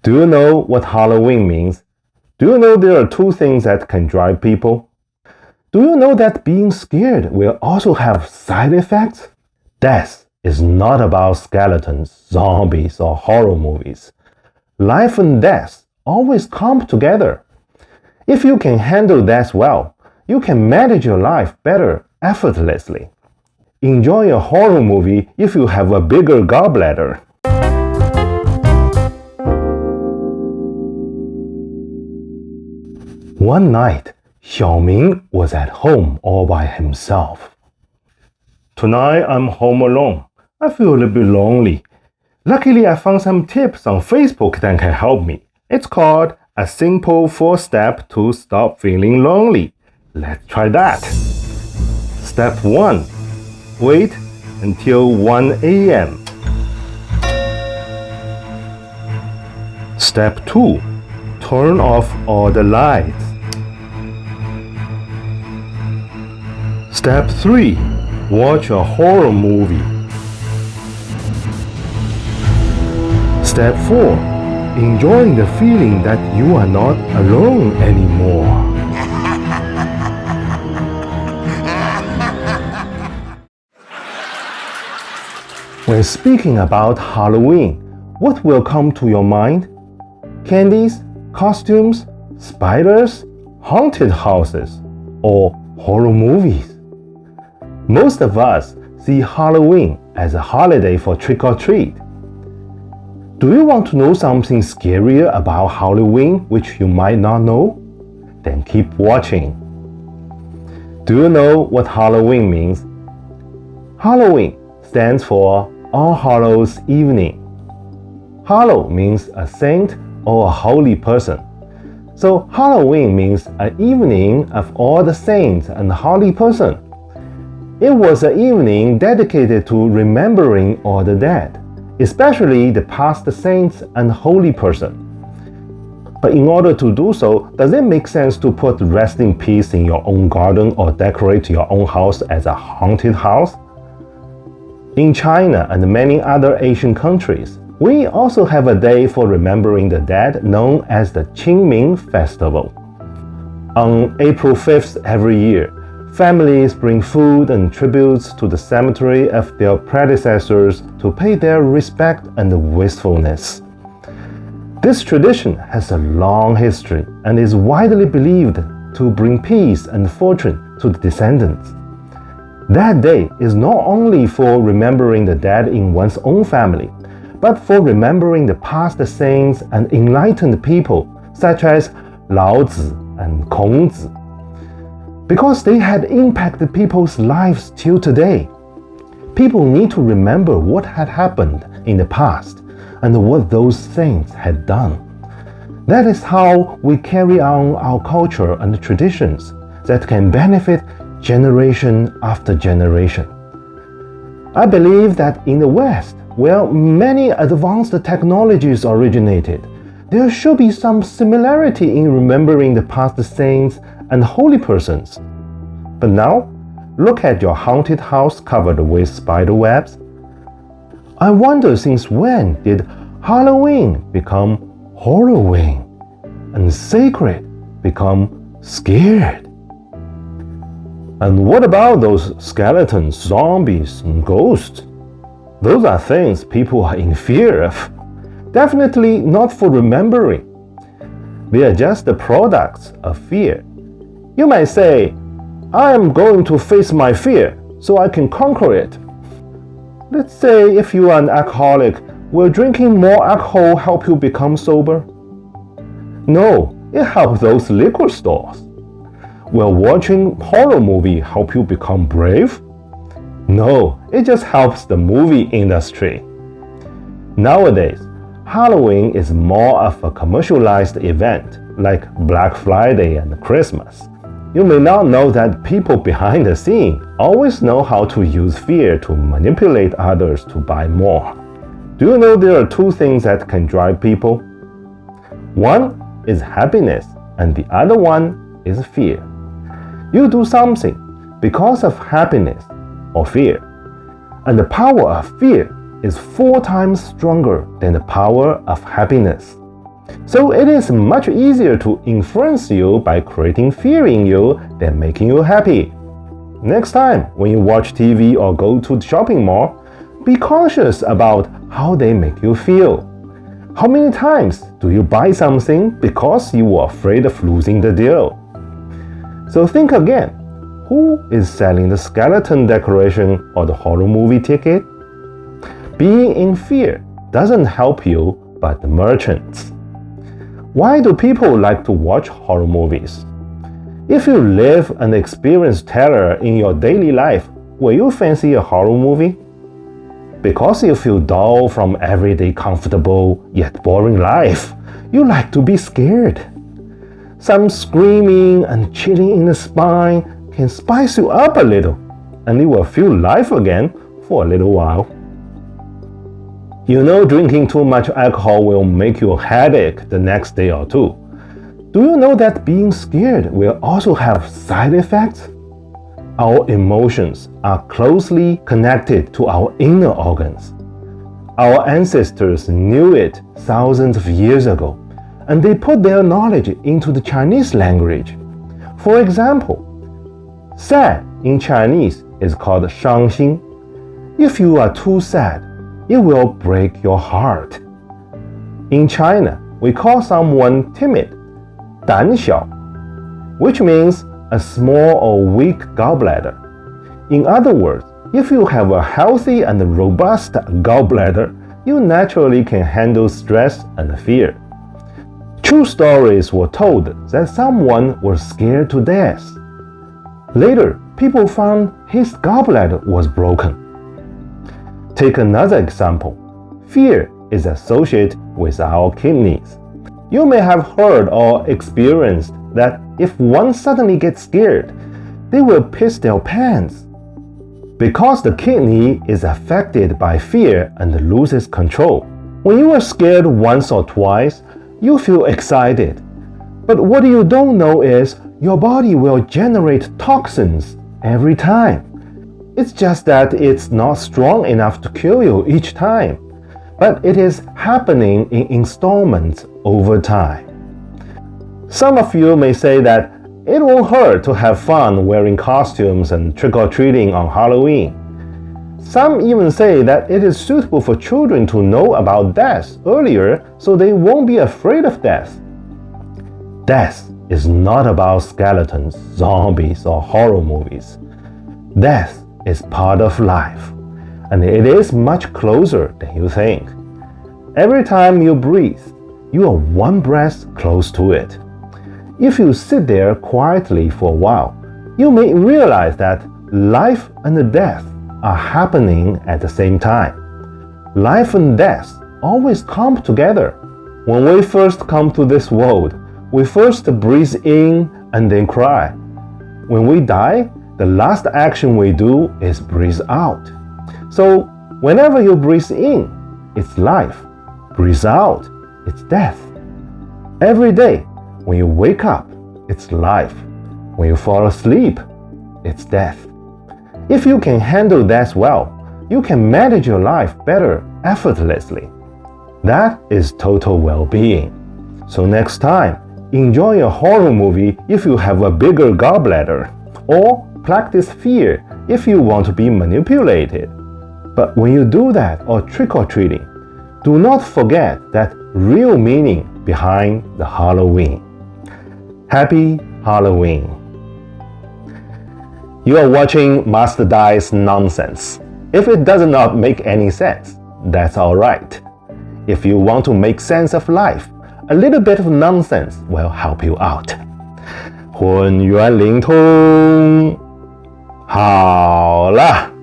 Do you know what Halloween means? Do you know there are two things that can drive people? Do you know that being scared will also have side effects? Death is not about skeletons, zombies, or horror movies. Life and death always come together. If you can handle death well, you can manage your life better effortlessly. Enjoy a horror movie if you have a bigger gallbladder. One night, Xiaoming was at home all by himself. Tonight I'm home alone. I feel a little bit lonely. Luckily, I found some tips on Facebook that can help me. It's called A Simple 4-Step to Stop Feeling Lonely. Let's try that. Step 1. Wait until 1 a.m. Step 2. Turn off all the lights. Step 3. Watch a horror movie. Step 4. Enjoying the feeling that you are not alone anymore. When speaking about Halloween, what will come to your mind? Candies, costumes, spiders, haunted houses, or horror movies? Most of us see Halloween as a holiday for trick-or-treat. Do you want to know something scarier about Halloween which you might not know? Then keep watching. Do you know what Halloween means? Halloween stands for All Hallows Evening. Hallow means a saint or a holy person. So Halloween means an evening of all the saints and holy person. It was an evening dedicated to remembering all the dead, especially the past saints and holy person. But in order to do so, does it make sense to put rest in peace in your own garden or decorate your own house as a haunted house? In China and many other Asian countries, we also have a day for remembering the dead known as the Qingming Festival. On April 5th every year, families bring food and tributes to the cemetery of their predecessors to pay their respect and wistfulness. This tradition has a long history and is widely believed to bring peace and fortune to the descendants. That day is not only for remembering the dead in one's own family, but for remembering the past saints and enlightened people such as Lao Tzu and Kongzi. Because they had impacted people's lives till today, people need to remember what had happened in the past and what those saints had done. That is how we carry on our culture and traditions that can benefit generation after generation. I believe that in the West, where many advanced technologies originated, there should be some similarity in remembering the past saints and holy persons. But now, look at your haunted house covered with spider webs. I wonder since when did Halloween become Horrorween and sacred become scared? And what about those skeletons, zombies, and ghosts? Those are things people are in fear of. Definitely not for remembering. They are just the products of fear. You might say, I am going to face my fear so I can conquer it. Let's say if you are an alcoholic, will drinking more alcohol help you become sober? No, it helps those liquor stores. Will watching horror movie help you become brave? No, it just helps the movie industry. Nowadays, Halloween is more of a commercialized event like Black Friday and Christmas. You may not know that people behind the scene always know how to use fear to manipulate others to buy more. Do you know there are two things that can drive people? One is happiness and the other one is fear. You do something because of happiness or fear, and the power of fear is 4 times stronger than the power of happiness. So it is much easier to influence you by creating fear in you than making you happy. Next time when you watch TV or go to the shopping mall, be conscious about how they make you feel. How many times do you buy something because you were afraid of losing the deal? So think again, who is selling the skeleton decoration or the horror movie ticket? Being in fear doesn't help you, but the merchants. Why do people like to watch horror movies? If you live and experience terror in your daily life, will you fancy a horror movie? Because you feel dull from everyday comfortable yet boring life, you like to be scared. Some screaming and chilling in the spine can spice you up a little, and you will feel life again for a little while. You know drinking too much alcohol will make you a headache the next day or two. Do you know that being scared will also have side effects? Our emotions are closely connected to our inner organs. Our ancestors knew it thousands of years ago, and they put their knowledge into the Chinese language. For example, sad in Chinese is called 伤心. If you are too sad, it will break your heart. In China, we call someone timid 胆小, which means a small or weak gallbladder. In other words, if you have a healthy and robust gallbladder, you naturally can handle stress and fear. True stories were told that someone was scared to death. Later, people found his gallbladder was broken. Take another example. Fear is associated with our kidneys. You may have heard or experienced that if one suddenly gets scared, they will piss their pants. Because the kidney is affected by fear and loses control. When you are scared once or twice, you feel excited. But what you don't know is your body will generate toxins every time. It's just that it's not strong enough to kill you each time, but it is happening in installments over time. Some of you may say that it won't hurt to have fun wearing costumes and trick-or-treating on Halloween. Some even say that it is suitable for children to know about death earlier so they won't be afraid of death. Death is not about skeletons, zombies, or horror movies. Death is part of life, and it is much closer than you think. Every time you breathe, you are one breath close to it. If you sit there quietly for a while, you may realize that life and death are happening at the same time. Life and death always come together. When we first come to this world, we first breathe in and then cry. When we die, the last action we do is breathe out. So, whenever you breathe in, it's life. Breathe out, it's death. Every day, when you wake up, it's life. When you fall asleep, it's death. If you can handle death well, you can manage your life better effortlessly. That is total well-being. So next time, enjoy a horror movie if you have a bigger gallbladder, or practice fear if you want to be manipulated. But when you do that or trick-or-treating, do not forget that real meaning behind the Halloween. Happy Halloween! You are watching Master Dai's nonsense. If it does not make any sense, that's alright. If you want to make sense of life, a little bit of nonsense will help you out. 混元灵通，好了。